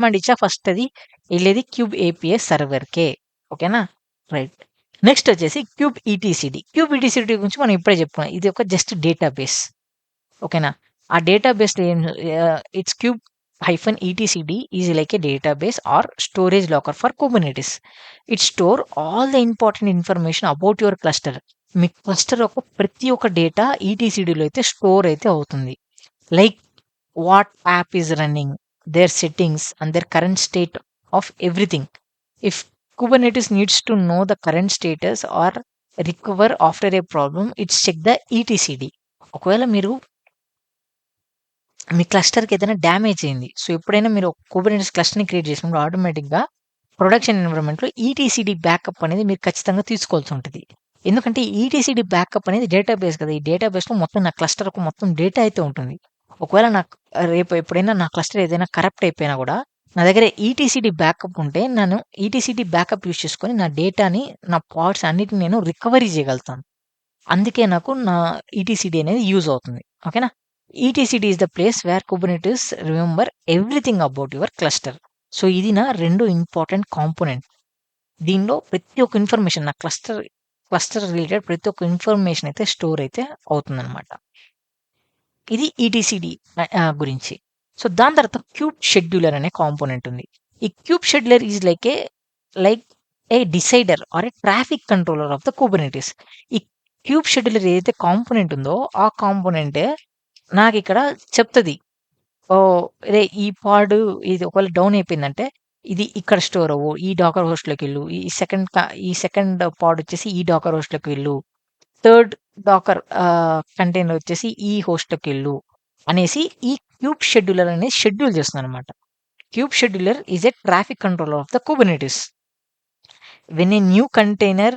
Command ఇచ్చా first అది ఎళ్ళేది cube API సర్వర్‌కే. ఓకేనా? రైట్. నెక్స్ట్ వచ్చేసి క్యూబ్ ఈటీసీడీ. క్యూబ్ ఈటీసీడీ గురించి మనం ఇప్పుడే చెప్పుకున్నాం. ఇది ఒక జస్ట్ డేటాబేస్. ఓకేనా? ఆ డేటాబేస్‌లో it's kube hyphen ETCD is like a database or storage locker for Kubernetes. It store all the important information about your cluster. మీ క్లస్టర్ యొక్క ప్రతి ఒక్క డేటా ఈటీసీడీలో అయితే స్టోర్ అయితే అవుతుంది. Like what app is running, their settings and their current state of everything. If Kubernetes needs to know the current status or recover after a problem, it's check the ETCD. ఒకవేళ మీరు మీ క్లస్టర్‌కి ఏదైనా damage అయింది. So, ఎప్పుడైనా మీరు Kubernetes క్లస్టర్‌ని create చేసినప్పుడు ఆటోమేటిక్‌గా production ఎన్విరాన్మెంట్‌లో ఈటీసీడీ backup అనేది మీరు ఖచ్చితంగా తీసుకోవాల్సి ఉంటది. ఎందుకంటే ఈటీసీడీ బ్యాకప్ అనేది డేటాబేస్ కదా! ఈ డేటాబేస్‌లో మొత్తం నా క్లస్టర్‌కు మొత్తం డేటా అయితే ఉంటుంది. ఒకవేళ నాకు రేపు ఎప్పుడైనా నా క్లస్టర్ ఏదైనా కరప్ట్ అయిపోయినా గూడా, నా దగ్గర ఈటీసీడీ బ్యాకప్ ఉంటే నేను ఈటీసీడీ బ్యాకప్ యూజ్ చేసుకొని నా డేటాని, నా పార్ట్స్ అన్నిటిని నేను రికవరీ చేయగలుగుతాను. అందుకే నాకు నా ఈటీసీడీ అనేది యూజ్ అవుతుంది. ఓకేనా? ETCD is the place where Kubernetes remember everything about your cluster. So, ఇది నా 2 ఇంపార్టెంట్ కాంపోనెంట్. దీనిలో ప్రతి ఒక్క ఇన్ఫర్మేషన్ నా క్లస్టర్ రిలేటెడ్ ప్రతి ఒక్క ఇన్ఫర్మేషన్ అయితే స్టోర్ అయితే అవుతుందనమాట. ఇది ఈటీసీడీ గురించి. సో, దాని తర్వాత క్యూబ్ షెడ్యూలర్ అనే కాంపోనెంట్ ఉంది. ఈ kube scheduler is like a decider or a traffic controller of the Kubernetes. ఈ క్యూబ్ షెడ్యూలర్ ఏదైతే కాంపోనెంట్ ఉందో, ఆ కాంపోనెంటే నాకిక్కడ చెప్తది. ఓహ్! రేయ్! ఈ పాడ్ ఇది ఒకవేళ డౌన్ అయిపోయిందంటే, ఇది ఇక్కడ స్టోర్ అవ్వు. ఈ డాకర్ హోస్ట్‌లోకెళ్ళు. ఈ సెకండ్ పాడ్ వచ్చేసి ఈ డాకర్ హోస్ట్‌లోకి వెళ్ళు. థర్డ్ డాకర్ కంటైనర్ వచ్చేసి ఈ హోస్ట్‌లోకెళ్ళు అనేసి ఈ క్యూబ్ షెడ్యూలర్ అనేది షెడ్యూల్ చేస్తుందనమాట. Kube scheduler is a traffic controller of the Kubernetes. When a new container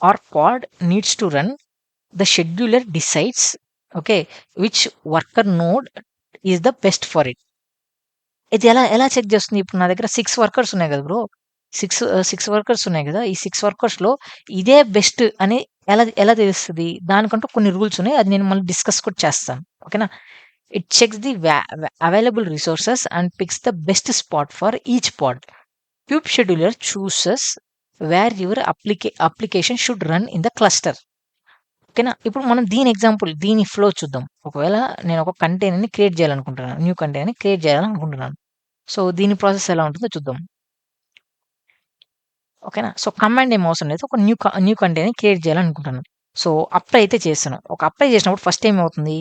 or pod needs to run, the scheduler decides okay. Which worker node is the best for it. ఇది ఎలా check చేస్తుంది? ఇప్పుడు నా దగ్గర 6 workers ఉన్నాయి కదా bro! 6 workers ఉన్నాయి కదా! ఈ 6 వర్కర్స్‌లో ఇదే బెస్ట్ అని ఎలా తెలుస్తది? దానికంటూ కొన్ని రూల్స్ ఉన్నాయి. అది నేను మళ్ళీ డిస్కస్ కూడా చేస్తాను. ఓకేనా? It checks the available resources and picks the best spot for each pod. Kube scheduler chooses where your application should run in the cluster. ఓకేనా? ఇప్పుడు మనం దీని ఫ్లో చూద్దాం. ఒకవేళ నేను ఒక కంటైనర్‌ని క్రియేట్ చేయాలనుకుంటున్నాను. న్యూ కంటైనర్‌ని క్రియేట్ చేయాలనుకుంటున్నాను. సో, దీని ప్రాసెస్ ఎలా ఉంటుందో చూద్దాం. ఓకేనా? సో, కమాండ్ ఏం అవసరం లేదు. ఒక న్యూ కంటైనర్‌ని క్రియేట్ చేయాలనుకుంటున్నాను. సో, అప్లై అయితే చేశాను. ఒక అప్లై చేసినప్పుడు ఫస్ట్ ఏమవుతుంది?